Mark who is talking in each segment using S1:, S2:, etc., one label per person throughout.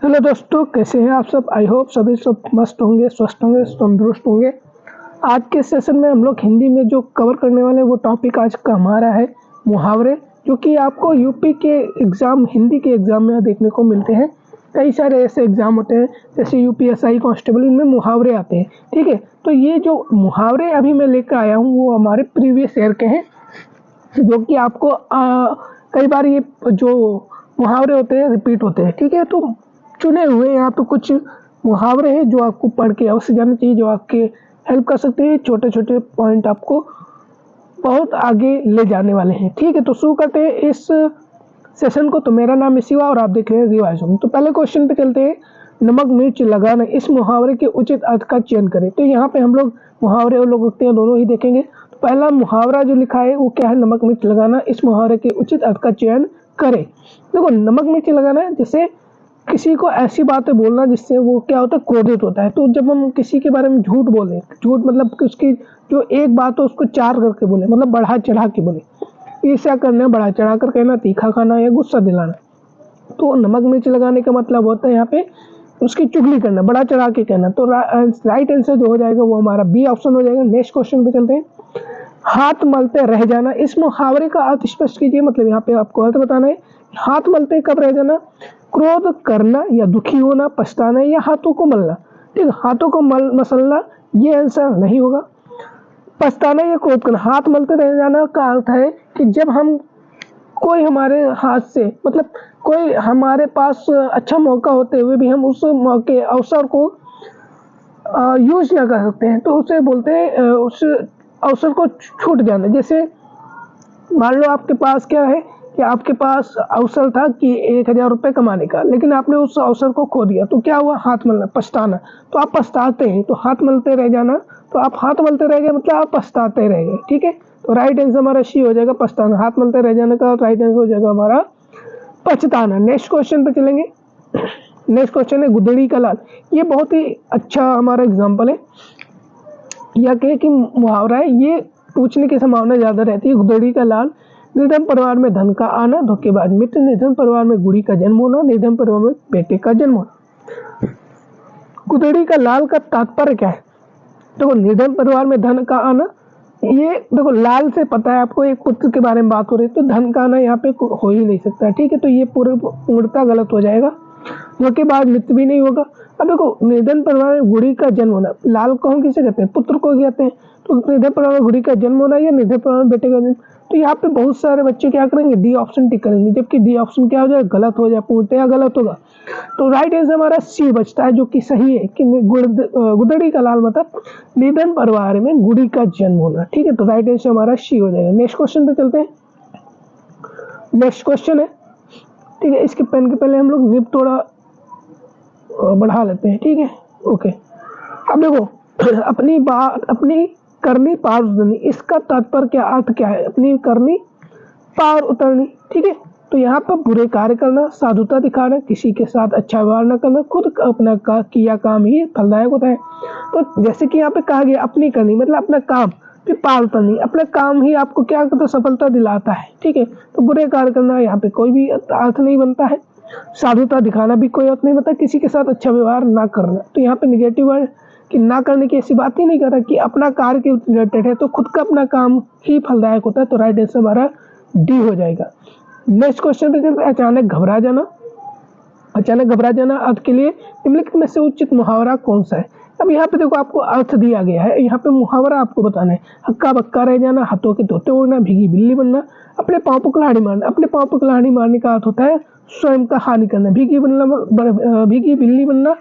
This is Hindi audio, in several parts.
S1: हेलो दोस्तों, कैसे हैं आप सब। आई होप सभी सब मस्त होंगे, स्वस्थ होंगे, तंदुरुस्त होंगे। आज के सेशन में हम लोग हिंदी में जो कवर करने वाले हैं वो टॉपिक आज का हमारा है मुहावरे, जो कि आपको यूपी के एग्ज़ाम, हिंदी के एग्ज़ाम में देखने को मिलते हैं। कई सारे ऐसे एग्ज़ाम होते हैं जैसे यूपीएसआई कांस्टेबल, इनमें मुहावरे आते हैं। ठीक है, तो ये जो मुहावरे अभी मैं लेकर आया हूँ वो हमारे प्रीवियस ईयर के हैं, जो कि आपको कई बार ये जो मुहावरे होते हैं रिपीट होते हैं। ठीक है, तो चुने हुए यहाँ पे कुछ मुहावरे हैं जो आपको पढ़ के अवश्य जाना चाहिए, जो आपके हेल्प कर सकते हैं। छोटे छोटे पॉइंट आपको बहुत आगे ले जाने वाले हैं। ठीक है, तो शुरू करते हैं इस सेशन को। तो मेरा नाम है शिवा और आप देख रहे हैं रिवाइज होम। तो पहले क्वेश्चन पे चलते हैं। नमक मिर्च लगाना, इस मुहावरे के उचित अर्थ का चयन करें। तो यहाँ पे हम लोग मुहावरे और लोकोक्तियाँ दोनों ही देखेंगे। तो पहला मुहावरा जो लिखा है वो क्या है, नमक मिर्च लगाना, इस मुहावरे के उचित अर्थ का चयन करें। देखो, नमक मिर्च लगाना है जैसे किसी को ऐसी बातें बोलना जिससे वो क्या होता है, क्रोधित होता है। तो जब हम किसी के बारे में झूठ बोलें, झूठ मतलब कि उसकी जो एक बात हो उसको चार करके बोले, मतलब बढ़ा चढ़ा के बोले। ईर्ष्या करना, बढ़ा चढ़ा कर कहना, तीखा खाना या गुस्सा दिलाना। तो नमक मिर्च लगाने का मतलब होता है यहाँ पे उसकी चुगली करना, बड़ा चढ़ा के कहना। तो राइट आंसर जो हो जाएगा वो हमारा बी ऑप्शन हो जाएगा। नेक्स्ट क्वेश्चन पे चलते हैं। हाथ मलते रह जाना, इस मुहावरे का अर्थ स्पष्ट कीजिए। मतलब यहाँ पे आपको अर्थ बताना है। हाथ मलते कब रह जाना, क्रोध करना या दुखी होना, पछताना या हाथों को मलना। ठीक है, हाथों को मसलना ये आंसर नहीं होगा। पछताना या क्रोध करना, हाथ मलते रह जाना का अर्थ है कि जब हम कोई हमारे हाथ से, मतलब कोई हमारे पास अच्छा मौका होते हुए भी हम उस मौके अवसर को यूज ना कर सकते हैं, तो उसे बोलते हैं उस अवसर को छूट जाना। जैसे मान लो आपके पास क्या है कि आपके पास अवसर था कि 1000 रुपये कमाने का, लेकिन आपने उस अवसर को खो दिया। तो क्या हुआ, हाथ मलना, पछताना। तो आप पछताते हैं, तो हाथ मलते रह जाना। तो आप हाथ मलते रह गए मतलब आप पछताते रह गए। ठीक है, तो राइट आंसर हमारा सी हो जाएगा, पछताना। हाथ मलते रह जाने का राइट आंसर हो जाएगा हमारा पछताना। नेक्स्ट क्वेश्चन पे चलेंगे। नेक्स्ट क्वेश्चन है गुदड़ी का लाल। ये बहुत ही अच्छा हमारा एग्जाम्पल है, या कहे कि मुहावरा है। ये पूछने की संभावना ज़्यादा रहती है। गुदड़ी का लाल, निर्धन परिवार में धन का आना, धोखेबाज मित्र, निर्धन परिवार में गुड़ी का जन्म होना, निर्धन परिवार में बेटे का जन्म होना। गुदड़ी का लाल का तात्पर्य क्या है। देखो, निर्धन परिवार में धन का आना, ये देखो लाल से पता है आपको एक पुत्र के बारे में बात हो रही है, तो धन का आना यहाँ पे हो ही नहीं सकता। ठीक है, तो ये पूर्णतः गलत हो जाएगा। धोखेबाज मित्र भी नहीं होगा। अब देखो, निर्धन परिवार में गुड़ी का जन्म होना, लाल को हम किसे कहते हैं, पुत्र को कहते हैं। तो निर्धन परिवार में गुड़ी का जन्म होना या निर्धन परिवार में बेटे का जन्म, तो यहाँ पे बहुत सारे बच्चे क्या करेंगे, डी ऑप्शन टिक करेंगे, जबकि डी ऑप्शन क्या हो जाए, गलत हो जाए, पूर्णतः गलत होगा। तो राइट आंसर हमारा सी बचता है, जो कि सही है कि गुदड़ी का लाल मतलब निर्धन परिवार में गुड़ी का जन्म होना। ठीक है, तो राइट आंसर हमारा सी हो जाएगा। नेक्स्ट क्वेश्चन पे चलते हैं। नेक्स्ट क्वेश्चन है, ठीक है, इसके पेन के पहले हम लोग निब थोड़ा बढ़ा लेते हैं। ठीक है, ओके। अब देखो, अपनी बात अपनी करनी पार उतरनी, इसका तात्पर्य क्या, अर्थ क्या है, अपनी करनी पार उतरनी। ठीक है, तो यहाँ पर बुरे कार्य करना, साधुता दिखाना, किसी के साथ अच्छा व्यवहार न करना, खुद अपना किया काम ही फलदायक होता है। तो जैसे कि यहाँ पे कहा गया अपनी करनी मतलब अपना काम, फिर पार उतरनी, अपना काम ही आपको क्या करता, सफलता दिलाता है। ठीक है, तो बुरे कार्य करना यहाँ पे कोई भी अर्थ नहीं बनता है। साधुता दिखाना भी कोई अर्थ नहीं बनता, किसी के साथ अच्छा व्यवहार ना करना, तो यहाँ पे निगेटिव वर्ड कि ना करने की ऐसी बात ही नहीं कर रहा कि अपना कार्य के रिलेटेड है, तो खुद का अपना काम ही फलदायक होता है। तो राइट आंसर हमारा डी हो जाएगा। नेक्स्ट क्वेश्चन पे चलते हैं। अचानक घबरा जाना, अचानक घबरा जाना अर्थ के लिए निम्नलिखित में से उचित मुहावरा कौन सा है। अब यहाँ पे देखो आपको अर्थ दिया गया है, यहाँ पे मुहावरा आपको बताना है। हक्का बक्का रह जाना, हाथों के तोते उड़ना, भीगी बिल्ली बनना, अपने पाँव पर कुल्हाड़ी मारना। अपने पाँव पर कुल्हाड़ी मारने का अर्थ होता है स्वयं का हानि करना। भीगी बिल्ली बनना,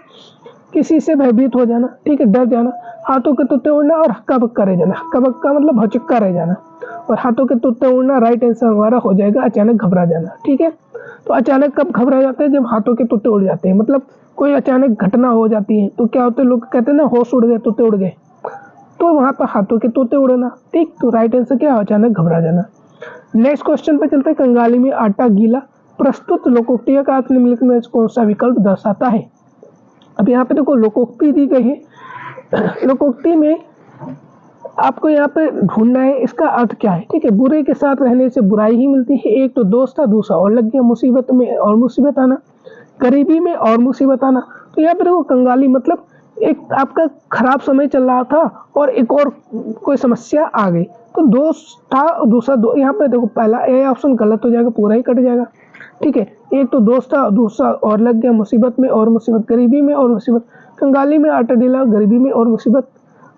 S1: किसी से भयभीत हो जाना, ठीक है, डर जाना। हाथों के तोते उड़ना और हक्का बक्का रह जाना, हक्का बक्का मतलब भौचक्का रह जाना और हाथों के तोते उड़ना राइट आंसर हमारा हो जाएगा अचानक घबरा जाना। ठीक है, तो अचानक कब घबरा जाते हैं, जब हाथों के तोते उड़ जाते हैं, मतलब कोई अचानक घटना हो जाती है तो क्या होते हैं, लोग कहते हैं ना होश उड़ गए, तोते उड़ गए, तो वहाँ पर हाथों के तोते उड़ना। ठीक, तो राइट आंसर क्या है, अचानक घबरा जाना। नेक्स्ट क्वेश्चन पे चलते हैं। कंगाली में आटा गीला, प्रस्तुत लोकोक्ति का अर्थ निम्नलिखित में कौन सा विकल्प दर्शाता है। अब यहाँ पे देखो लोकोक्ति दी गई है। लोकोक्ति में आपको यहाँ पे ढूंढना है इसका अर्थ क्या है। ठीक है, बुरे के साथ रहने से बुराई ही मिलती है। एक तो दोस्त था, दूसरा और लग गया मुसीबत में और मुसीबत आना। गरीबी में और मुसीबत आना। तो यहाँ पे देखो कंगाली मतलब एक आपका खराब समय चल रहा था और एक और कोई समस्या आ गई, तो दोष था दूसरा दो, यहाँ पे देखो पहला ए ऑप्शन गलत हो जाएगा, पूरा ही कट जाएगा। ठीक है, एक तो दोस्त था, दूसरा और लग गया, मुसीबत में और मुसीबत, गरीबी में और मुसीबत। कंगाली में आटा ढीला, गरीबी में और मुसीबत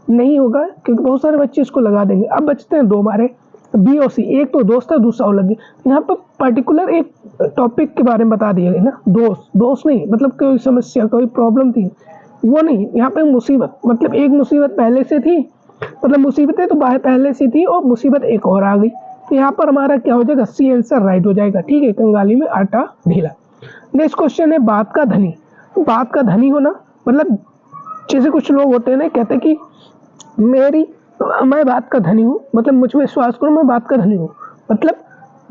S1: नहीं होगा क्योंकि बहुत सारे बच्चे इसको लगा देंगे। अब बचते हैं दो हमारे बी और सी, एक तो दोस्त है, दूसरा और लग गया। यहाँ पर पर्टिकुलर एक टॉपिक के बारे में बता दिया गया ना, दोस्त नहीं मतलब कोई समस्या कोई प्रॉब्लम थी वो नहीं, यहाँ पे मुसीबत मतलब एक मुसीबत पहले से थी, मतलब मुसीबतें तो बाहर पहले से थी और मुसीबत एक और आ गई। तो यहाँ पर हमारा क्या हो जाएगा, सी आंसर राइट हो जाएगा। ठीक है, कंगाली में आटा ढीला। नेक्स्ट क्वेश्चन है बात का धनी। बात का धनी होना मतलब जैसे कुछ लोग होते हैं ना, कहते हैं कि मैं बात का धनी हूँ, मतलब मुझ में विश्वास करो मैं बात का धनी हूँ, मतलब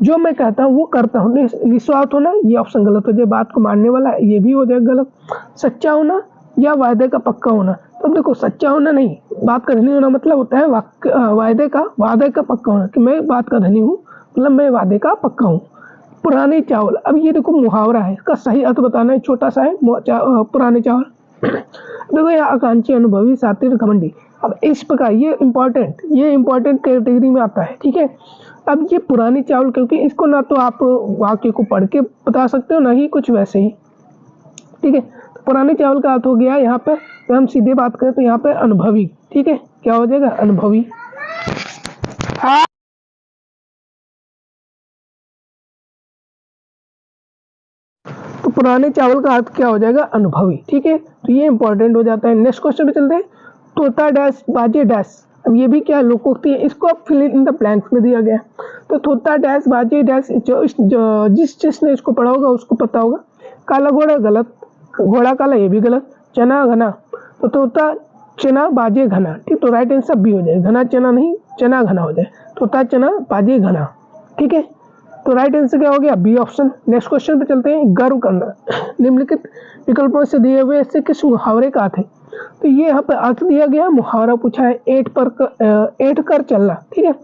S1: जो मैं कहता हूँ वो करता हूँ। निस्वार्थ होना ये ऑप्शन गलत हो जाए, बात को मानने वाला ये भी हो जाए गलत। सच्चा होना या वायदे का पक्का होना, तो देखो सच्चा होना नहीं, बात का धनी होना मतलब होता है वादे का पक्का होना, कि मैं बात का धनी हूँ मतलब मैं वादे का पक्का हूँ। पुराने चावल, अब ये देखो मुहावरा है, इसका सही अर्थ बताना है, छोटा सा है पुराने चावल। देखो यह आकांक्षी, अनुभवी, सातिर, घमंडी। अब इस प्रकार ये इंपॉर्टेंट कैटेगरी में आता है। ठीक है, अब ये पुराने चावल, क्योंकि इसको ना तो आप वाक्य को पढ़ के बता सकते हो ना ही कुछ वैसे ही। ठीक है, तो पुराने चावल का अर्थ हो गया यहाँ पे, तो हम सीधे बात करें तो यहाँ पे अनुभवी। ठीक है, क्या हो जाएगा, अनुभवी। तो पुराने चावल का अर्थ क्या हो जाएगा, अनुभवी। ठीक है, तो ये इंपॉर्टेंट हो जाता है। नेक्स्ट क्वेश्चन पे चलते हैं। तोता डैश बाजे डैश, अब ये भी क्या लोकोक्ति है, इसको अब फिल इन द ब्लैंक्स में दिया गया। तो तोता डैश बाजे डैश, जिसने इसको पढ़ा होगा उसको पता होगा। काला घोड़ा गलत, घोड़ा काला ये भी गलत। चना घना, तो तोता चना बाजे घना। ठीक, तो राइट आंसर बी हो जाए, घना चना नहीं चना घना हो जाए, तोता चना बाजे घना। ठीक है, तो राइट आंसर क्या हो गया, बी ऑप्शन। नेक्स्ट क्वेश्चन पे चलते हैं। गर्व करना, निम्नलिखित विकल्पों से दिए हुए ऐसे किस मुहावरे का अर्थ है। तो ये यहाँ पे अर्थ दिया गया, मुहावरा पूछा है, ऐंठ कर चलना। ठीक है,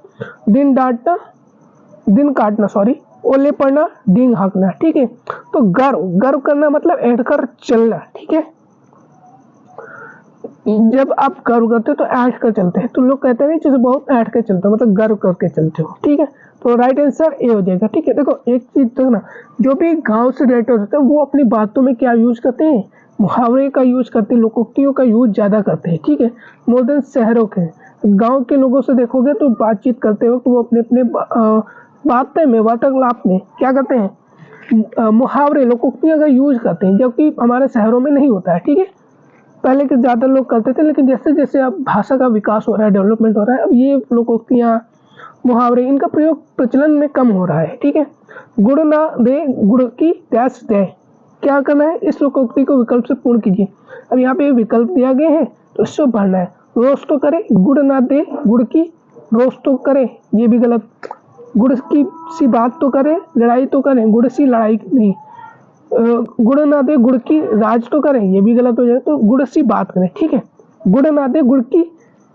S1: दिन काटना सॉरी, ओले पड़ना, डींग हाँकना। ठीक है, तो गर्व करना मतलब ऐंठ कर चलना। ठीक है, जब आप गर्व करते हो तो ऐंठ कर चलते हैं, तो लोग कहते हैं जैसे बहुत ऐंठ के चलते हो, मतलब गर्व करके चलते हो। ठीक है, तो राइट आंसर ए हो जाएगा। ठीक है, देखो एक चीज तो ना, जो भी गांव से रिलेटेड होते हैं वो अपनी बातों में क्या यूज करते हैं, मुहावरे का यूज करते हैं, लोकोक्तियों का यूज ज्यादा करते हैं। ठीक है, मोर देन शहरों के। गाँव के लोगों से देखोगे तो बातचीत करते वक्त वो अपने अपने बातें में, वार्तालाप में क्या करते हैं, मुहावरे लोकोक्तियों का यूज करते हैं, जबकि हमारे शहरों में नहीं होता है। ठीक है, पहले के ज़्यादा लोग करते थे, लेकिन जैसे जैसे अब भाषा का विकास हो रहा है, डेवलपमेंट हो रहा है, अब ये लोकोक्तियाँ मुहावरे इनका प्रयोग प्रचलन में कम हो रहा है। ठीक है, गुड़ ना दे गुड़ की डैश दे, क्या करना है, इस लोकोक्ति को विकल्प से पूर्ण कीजिए। अब यहाँ पे विकल्प दिया गया है तो इसको भरना है। रोज तो करे, गुड़ ना दे गुड़ की रोज तो करे, ये भी गलत। गुड़ की सी बात तो करे, लड़ाई तो करे, गुड़ सी लड़ाई नहीं। गुड़ ना दे गुड़ की राज तो करें, ये भी गलत हो जाए, तो गुड़ सी बात करें। ठीक है, गुड़ ना दे गुड़ की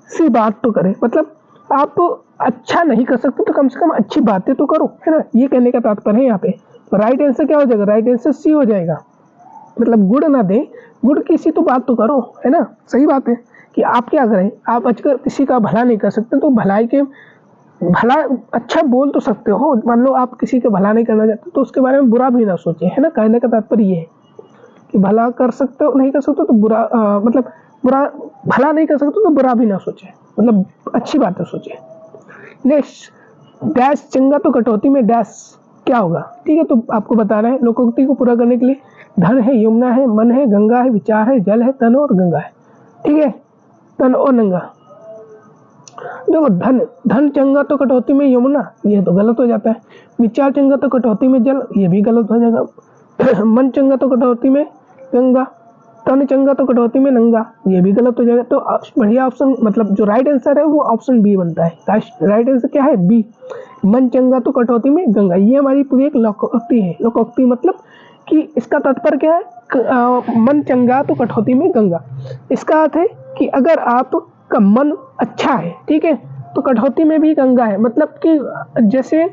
S1: सी बात तो करें, मतलब आप अच्छा नहीं कर सकते तो कम से कम अच्छी बातें तो करो, है ना, ये कहने का तात्पर्य है यहाँ पे। तो राइट आंसर क्या हो जाएगा, राइट आंसर सी हो जाएगा। मतलब गुड़ ना दे गुड़ की सी तो बात तो करो, है ना, सही बात है कि आप क्या करें, आप अगर किसी का भला नहीं कर सकते तो भलाई के भला अच्छा बोल तो सकते हो। मान लो आप किसी का भला नहीं करना चाहते तो उसके बारे में बुरा भी ना सोचे, है ना, कहने का तात्पर्य ये है कि भला कर सकते हो, नहीं कर सकते तो बुरा मतलब बुरा, भला नहीं कर सकते तो बुरा भी ना सोचे, मतलब अच्छी बातें सोचे। नेक्स्ट, डैश चंगा तो कटौती में डैश क्या होगा। ठीक है, तो आपको बताना है लोकोक्ति को पूरा करने के लिए। धन है, यमुना है, मन है, गंगा है, विचार है, जल है, तन और गंगा है। ठीक है, तन और नंगा। देखो धन चंगा तो कटौती में यमुना, ये तो गलत हो जाता है। विचार चंगा तो कटौती में जल, ये भी गलत हो जाएगा। मन चंगा तो कटौती में गंगा, तन चंगा तो कटौती में नंगा, ये भी गलत हो जाएगा। तो बढ़िया ऑप्शन मतलब जो राइट आंसर है वो ऑप्शन बी बनता है। राइट आंसर क्या है, बी, मन चंगा तो कटौती में गंगा। ये हमारी पूरी एक लोकोक्ति है। लोकोक्ति मतलब कि इसका तात्पर्य क्या है, मन चंगा तो कटौती में गंगा। इसका अर्थ है कि अगर आपका मन अच्छा है, ठीक है, तो कटौती में भी गंगा है। मतलब कि जैसे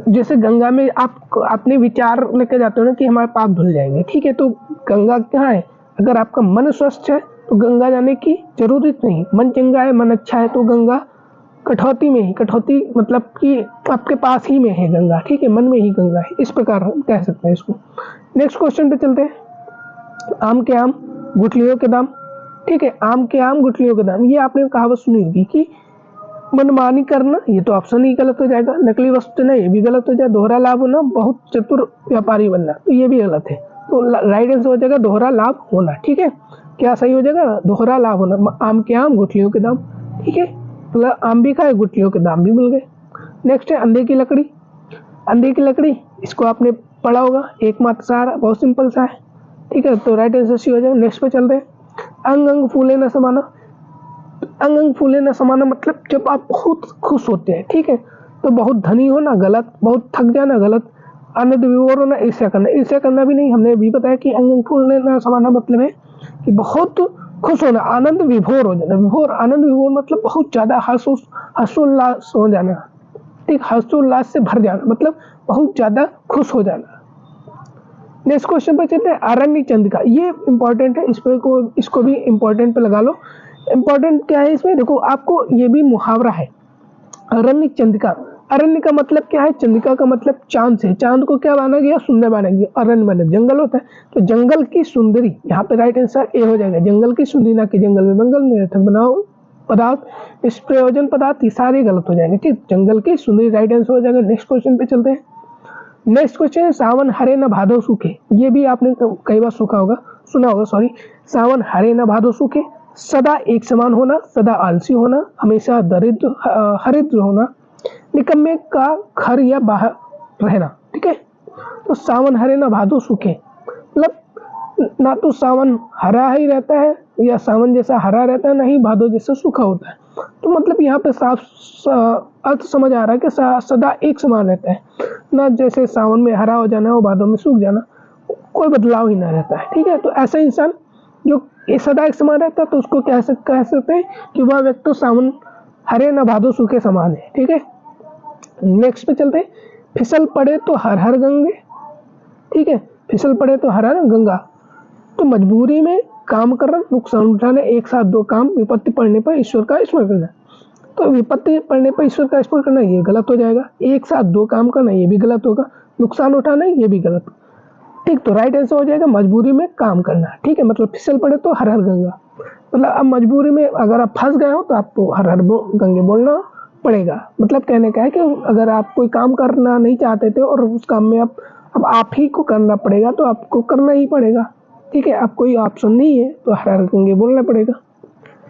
S1: जैसे गंगा में आप अपने विचार लेके जाते हो ना कि हमारे पाप धुल जाएंगे, ठीक है, तो गंगा कहाँ है? अगर आपका मन स्वस्थ है तो गंगा जाने की जरूरत नहीं। मन चंगा है, मन अच्छा है, तो गंगा कठौती में ही, कठौती मतलब कि आपके पास ही में है गंगा, ठीक है, मन में ही गंगा है, इस प्रकार हम कह सकते हैं इसको। नेक्स्ट क्वेश्चन पे चलते हैं। आम के आम गुठलियों के दाम, ठीक है, आम के आम गुठलियों के दाम, ये आपने कहावत सुनी होगी कि मनमानी करना, ये तो ऑप्शन ही गलत हो जाएगा। नकली वस्तु ना, ये भी गलत हो जाएगा। दोहरा लाभ होना, बहुत चतुर व्यापारी बनना, तो ये भी गलत है। तो राइट आंसर हो जाएगा दोहरा लाभ होना, ठीक है। क्या सही हो जाएगा? दोहरा लाभ होना। आम के आम गुठलियों के दाम, ठीक है, मतलब आम भी खाए, गुठलियों के दाम भी मिल गए। नेक्स्ट है अंधे की लकड़ी। अंधे की लकड़ी, इसको आपने पढ़ा होगा, एकमात्र सहारा, बहुत सिंपल सा है, ठीक है, तो राइट आंसर सी हो जाएगा। नेक्स्ट पे चलते हैं। अंग अंग फूले न समाना। अंग अंग फूले न समाना मतलब जब आप बहुत खुश होते हैं, ठीक है, तो बहुत धनी होना गलत, बहुत थक जाना गलत, आनंद विभोर होना, ईर्ष्या करना। ईर्ष्या करना भी नहीं, हमने भी बताया कि अंग अंग फूले न समाना मतलब है कि बहुत खुश होना, आनंद विभोर हो जाना। विभोर, आनंद विभोर मतलब बहुत ज्यादा हर्षोल्लास हो जाना, ठीक, हर्षोल्लास से भर जाना, मतलब बहुत ज्यादा खुश हो जाना। नेक्स्ट क्वेश्चन पे चलते हैं। अरण्य चंद्रिका, ये इंपॉर्टेंट है, इसको भी इंपॉर्टेंट पे लगा लो। इंपॉर्टेंट क्या है इसमें, देखो आपको ये भी मुहावरा है। अरण्य चंद्रिका, अरण्य का मतलब क्या है? चंद्रिका का मतलब चांद से, चांद को क्या माना गया? सुंदर माना गया। अरण्य माना जंगल होता है, तो जंगल की सुंदरी, यहाँ पे राइट आंसर ए हो जाएगा। जंगल की सुंदरी, ना कि जंगल में मंगल, निरर्थक बनाओ पदार्थ, निष्प्रयोजन पदार्थ, ये सारे गलत हो जाएंगे, ठीक, जंगल की सुंदरी राइट आंसर हो जाएगा। नेक्स्ट क्वेश्चन पे चलते हैं। नेक्स्ट क्वेश्चन है सावन हरे न भादो सूखे, ये भी आपने कई बार सुना होगा, सॉरी। सावन हरे न भादो सूखे, सदा एक समान होना, सदा आलसी होना, हमेशा दरिद्र हरिद्र होना, निकम्मे का घर या बाहर रहना, ठीक है। तो सावन हरे न भादो सूखे मतलब ना तो सावन हरा ही रहता है या सावन जैसा हरा रहता है, ना ही भादो जैसा सूखा होता है। तो मतलब यहाँ पे साफ अर्थ समझ आ रहा है कि सदा एक समान रहता है, ना जैसे सावन में हरा हो जाना और भादों में सूख जाना, कोई बदलाव ही ना रहता है, ठीक है। तो ऐसा इंसान जो सदा एक समान रहता है, तो उसको कह सकते हैं कि वह व्यक्ति तो सावन हरे न भादो सूखे समान है, ठीक है। नेक्स्ट पे चलते हैं। फिसल पड़े तो हर हर गंगे, ठीक है, फिसल पड़े तो हर हर गंगा, तो मजबूरी में काम करना, नुकसान उठाना, एक साथ दो काम, विपत्ति पड़ने पर ईश्वर का स्मरण करना। तो विपत्ति पड़ने पर ईश्वर का स्मरण करना ये गलत हो जाएगा, एक साथ दो काम करना ये भी गलत होगा, नुकसान उठाना ये भी गलत, ठीक। तो राइट आंसर हो जाएगा मजबूरी में काम करना, ठीक है, मतलब फिसल पड़े तो हर हर गंगा, मतलब अब मजबूरी में अगर आप फंस गए हो तो आपको हर हर गंगे बोलना पड़ेगा। मतलब कहने का है कि अगर आप कोई काम करना नहीं चाहते थे और उस काम में अब आप ही को करना पड़ेगा, तो आपको करना ही पड़ेगा, ठीक है, अब कोई ऑप्शन नहीं है, तो हर हर गंगे बोलना पड़ेगा,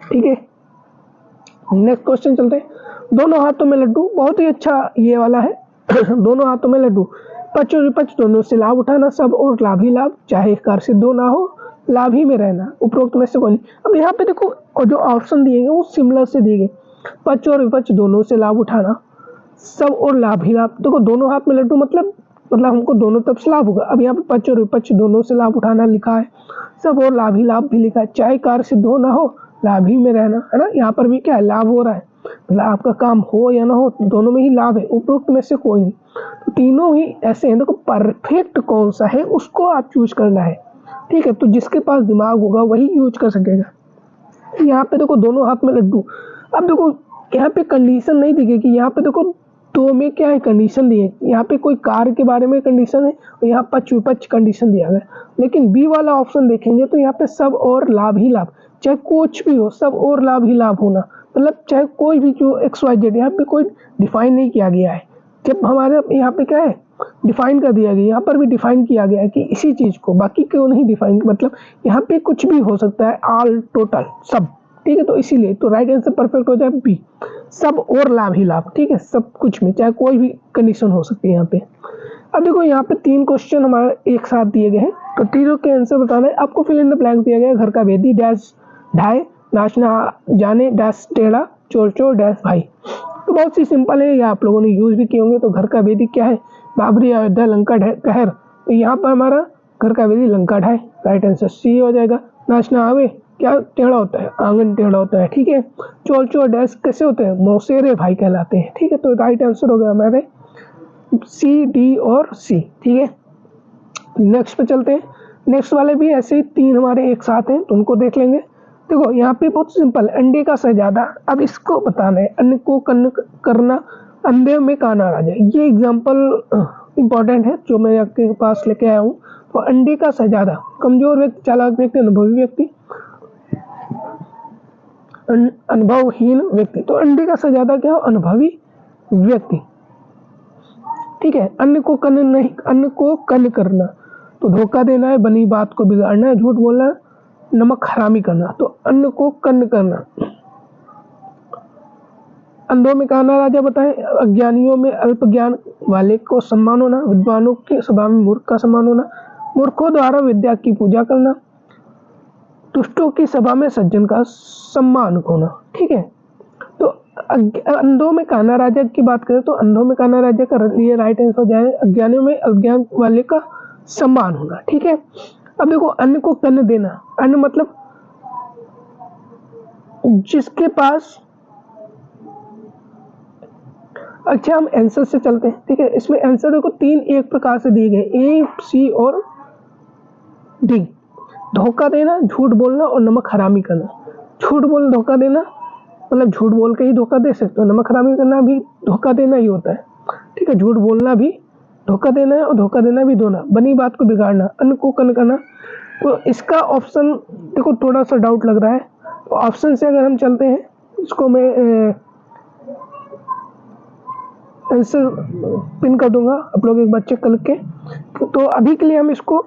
S1: ठीक है। नेक्स्ट क्वेश्चन चलते हैं। दोनों हाथों में लड्डू, बहुत ही अच्छा ये वाला है। दोनों हाथों में लड्डू, पक्ष और विपक्ष दोनों से लाभ उठाना, सब और लाभ ही लाभ, चाहे कार सिद्ध हो ना हो, लाभ ही में रहना, उपरोक्त में से कोई नहीं। अब यहाँ पे देखो, और जो ऑप्शन दिए गए वो सिमिलर से दिए गए, पक्ष और विपक्ष दोनों से लाभ उठाना, सब और लाभ ही लाभ। देखो दोनों हाथ में लड्डू मतलब हमको दोनों तरफ से लाभ होगा। अब यहाँ पे पक्ष और विपक्ष दोनों से लाभ उठाना लिखा है, सब और लाभ ही लाभ भी लिखा है, चाहे कार्य सिद्ध हो ना हो, लाभ ही में रहना, है ना। यहाँ पर भी क्या है, लाभ हो रहा है, मतलब आपका काम हो या ना हो, दोनों में ही लाभ है, उपरोक्त में से कोई नहीं। तो तीनों ही ऐसे हैं, देखो परफेक्ट कौन सा है उसको आप चूज करना है, ठीक है। तो जिसके पास दिमाग होगा वही यूज कर सकेगा। यहाँ पे देखो दोनों हाथ में लड्डू, अब देखो यहाँ पे कंडीशन नहीं दी गई कि यहाँ पे देखो दो में क्या है, कंडीशन दी है, यहाँ पे कोई कार के बारे में कंडीशन है और यहाँ पक्ष विपक्ष कंडीशन दिया गया। लेकिन बी वाला ऑप्शन देखेंगे तो यहाँ पे सब और लाभ ही लाभ, चाहे कुछ भी हो, सब और लाभ ही लाभ होना, मतलब चाहे कोई भी जो XYZ, यहाँ पे कोई डिफाइन नहीं किया गया है। जब हमारे यहाँ पे क्या है, डिफाइन कर दिया गया, यहाँ पर भी डिफाइन किया गया है कि इसी चीज को, बाकी क्यों नहीं डिफाइन, मतलब यहाँ पे कुछ भी हो सकता है, ऑल टोटल सब, ठीक है। तो इसीलिए तो राइट आंसर परफेक्ट हो जाए बी, सब और लाभ ही लाभ, ठीक है, सब कुछ में चाहे कोई भी कंडीशन हो सकती है यहाँ पे। अब देखो यहाँ पे 3 क्वेश्चन हमारे एक साथ दिए गए हैं, तो तीनों के आंसर बताना है आपको। फिल इन द ब्लैंक दिया गया है, घर का वेदी डैश ढाई, नाचना जाने डैश टेढ़ा, चोर चोर डैश भाई। तो बहुत सी सिंपल है, ये आप लोगों ने यूज भी किए होंगे। तो घर का वेदी क्या है, बाबरी अयोध्या लंका कहर, तो यहाँ पर हमारा घर का वेदी लंका ढाई, राइट आंसर सी हो जाएगा। नाचना आवे क्या टेढ़ा होता है, आंगन टेढ़ा होता है, ठीक है। चोर चोर डैश कैसे होते हैं, मौसेरे भाई कहलाते हैं, ठीक है। तो राइट आंसर हो गया हमारे सी, डी और सी। ठीक है, नेक्स्ट पे चलते हैं। नेक्स्ट वाले भी ऐसे ही 3 हमारे एक साथ हैं तो उनको देख लेंगे। देखो यहाँ पे बहुत सिंपल, अंडे का शहजादा। अब इसको बताना है, अन्न को कन्न करना, अंधे में काना राजा। ये एग्जाम्पल इंपॉर्टेंट है जो मैं आपके पास लेके आया हूँ। तो अंडे का शहजादा, कमजोर व्यक्ति, चालाक व्यक्ति, अनुभवी व्यक्ति, अनुभवहीन व्यक्ति। तो अंडे का शहजादा क्या हो? अनुभवी व्यक्ति। ठीक है, अन्न को कन्न नहीं, अन्न को कन्न करना तो धोखा देना है, बनी बात को बिगाड़ना है, झूठ बोलना है, नमक हरामी करना। तो अन्न को कन्न करना। अंधों में काना राजा बताएं, अज्ञानियों में अल्प ज्ञान वाले को सम्मान होना, विद्वानों के सभा में मूर्ख का सम्मान होना, मूर्खों द्वारा विद्या की पूजा करना, दुष्टों की सभा में सज्जन का सम्मान होना। ठीक है, तो अंधों में काना राजा की बात करें तो अंधों में काना राजा का लिए राइट आंसर हो जाए अज्ञानियों में अज्ञान वाले का सम्मान होना। ठीक है, अब देखो अन्न को कन्न देना, अन्न मतलब जिसके पास। अच्छा, हम आंसर से चलते हैं। ठीक है, इसमें आंसर देखो 3 एक प्रकार से दिए गए, ए, सी और डी। धोखा देना, झूठ बोलना और नमक हरामी करना। झूठ बोल धोखा देना मतलब झूठ बोल के ही धोखा दे सकते हो, नमक हरामी करना भी धोखा देना ही होता है। ठीक है, झूठ बोलना भी धोखा देना है और धोखा देना भी दोना, बनी बात को बिगाड़ना, अन्न को कन्न करना। तो इसका ऑप्शन देखो थोड़ा सा डाउट लग रहा है, तो ऑप्शन से अगर हम चलते हैं, इसको मैं आंसर पिन कर दूंगा, आप लोग एक बार चेक करके। तो अभी के लिए हम इसको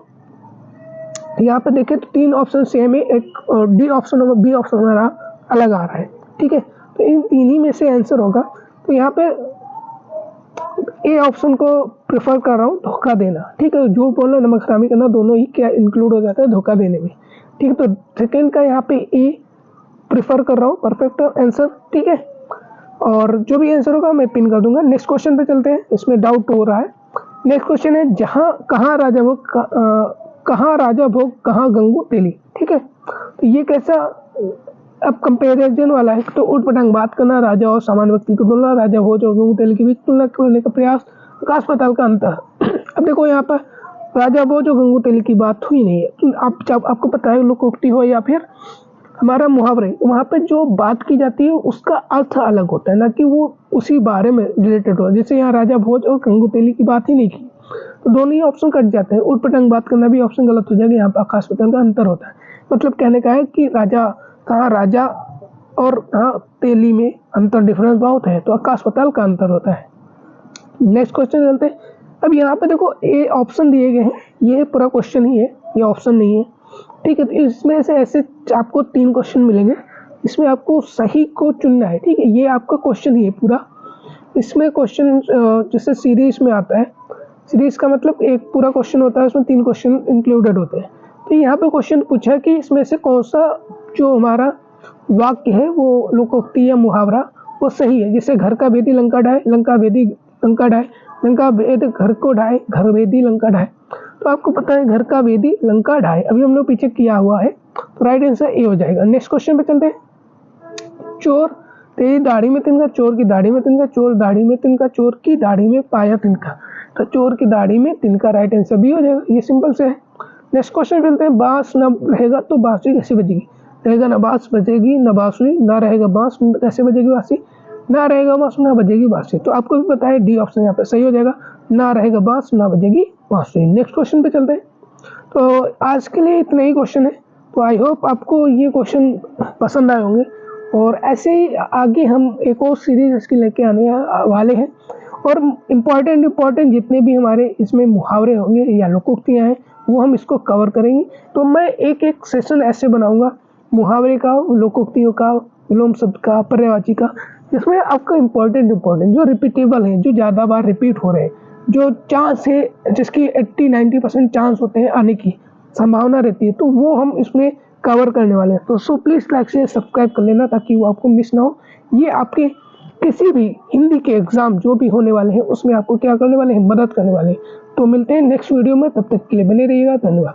S1: यहाँ पे देखें तो 3 ऑप्शन सेम है, एक डी ऑप्शन और बी ऑप्शन हमारा अलग आ रहा है। ठीक है, तो इन 3 ही में से आंसर होगा। तो यहाँ पे ए ऑप्शन को प्रेफर कर रहा हूँ, धोखा देना। ठीक है, झूठ बोलना, नमक हरामी करना दोनों ही क्या इंक्लूड हो जाता है धोखा देने में। ठीक है, तो सेकेंड का यहाँ पे ए प्रेफर कर रहा हूँ, परफेक्ट आंसर। ठीक है, और जो भी आंसर होगा मैं पिन कर दूंगा। नेक्स्ट क्वेश्चन पे चलते हैं, इसमें डाउट हो रहा है। नेक्स्ट क्वेश्चन है, कहाँ राजा भोग कहाँ गंगू तेली। ठीक है, तो ये कैसा अब कंपेरिजन वाला है। तो उठ पटांग बात करना, राजा और सामान्य व्यक्ति को तुलना, राजा भोज और गंगू तेली के बीच तुलना करने का प्रयास, आकाश पाताल का अंतर। अब देखो यहाँ पर राजा भोज और गंगू तेली की बात हुई नहीं है। आपको पता है लोकोक्ति हो या फिर हमारा मुहावरे, वहाँ पे जो बात की जाती है उसका अर्थ अलग होता है, ना कि वो उसी बारे में रिलेटेड हो। जैसे यहाँ राजा भोज और गंगू तेली की बात ही नहीं की, तो दोनों ही ऑप्शन कट जाते हैं। उठ पटांग बात करना भी ऑप्शन गलत हो जाएगा, यहाँ पर आकाश पाताल का अंतर होता है। मतलब कहने का है कि राजा और तेली में अंतर, डिफरेंस बहुत है, तो आकाश पाताल का अंतर होता है। नेक्स्ट क्वेश्चन चलते हैं। अब यहाँ पे देखो ए ऑप्शन दिए गए हैं, ये पूरा क्वेश्चन ही है, ये ऑप्शन नहीं है। ठीक है, तो इसमें से ऐसे आपको 3 क्वेश्चन मिलेंगे, इसमें आपको सही को चुनना है। ठीक है, ये आपका क्वेश्चन ही है पूरा। इसमें क्वेश्चन जैसे सीरीज में आता है, सीरीज का मतलब एक पूरा क्वेश्चन होता है, उसमें 3 क्वेश्चन इंक्लूडेड होते हैं। तो यहाँ पे क्वेश्चन पूछा कि इसमें से कौन सा जो हमारा वाक्य है वो लोकोक्ति या मुहावरा वो सही है। जैसे घर का भेदी लंका ढाए, लंका भेदी लंका ढाए, लंका भेद घर को ढाए, घर भेदी लंका ढाए। तो आपको पता है घर का भेदी लंका ढाए, अभी हम लोग पीछे किया हुआ है, तो राइट आंसर ए हो जाएगा। नेक्स्ट क्वेश्चन पे चलते हैं। चोर तेरी दाढ़ी में तिनका, चोर की दाढ़ी में तिनका, चोर दाढ़ी में तिनका, चोर की दाढ़ी में पाया तिनका। तो चोर की दाढ़ी में तिनका राइट आंसर भी हो जाएगा, ये सिंपल से है। नेक्स्ट क्वेश्चन चलते हैं। बांस न रहेगा तो बांसुरी कैसे बजेगी। रहेगा ना बांस बजेगी ना बांसुरी, ना रहेगा बांस कैसे बजेगी बांसुरी, ना रहेगा बांस ना बजेगी बांसुरी। तो आपको भी पता है डी ऑप्शन यहाँ पे सही हो जाएगा, ना रहेगा बांस ना बजेगी बांसुरी। नेक्स्ट क्वेश्चन पे चलते हैं। तो आज के लिए इतने ही क्वेश्चन है, तो आई होप आपको ये क्वेश्चन पसंद आए होंगे, और ऐसे ही आगे हम एक और सीरीज इसकी लेके आने वाले हैं, और इम्पॉर्टेंट जितने भी हमारे इसमें मुहावरे होंगे या लोकोक्तियाँ हैं वो हम इसको कवर करेंगे। तो मैं एक सेशन ऐसे बनाऊंगा, मुहावरे का, लोकोक्तियों का, विलोम शब्द का, पर्यायवाची का, जिसमें आपका इम्पॉर्टेंट जो रिपीटेबल हैं, जो ज़्यादा बार रिपीट हो रहे हैं, जो चांस है जिसकी 80-90% चांस होते हैं आने की संभावना रहती है, तो वो हम इसमें कवर करने वाले हैं। तो सो प्लीज़ लाइक से सब्सक्राइब कर लेना ताकि वो आपको मिस ना हो। ये आपके किसी भी हिंदी के एग्जाम जो भी होने वाले हैं उसमें आपको क्या करने वाले हैं, मदद करने वाले हैं। तो मिलते हैं नेक्स्ट वीडियो में, तब तक के लिए बने रहिएगा, धन्यवाद।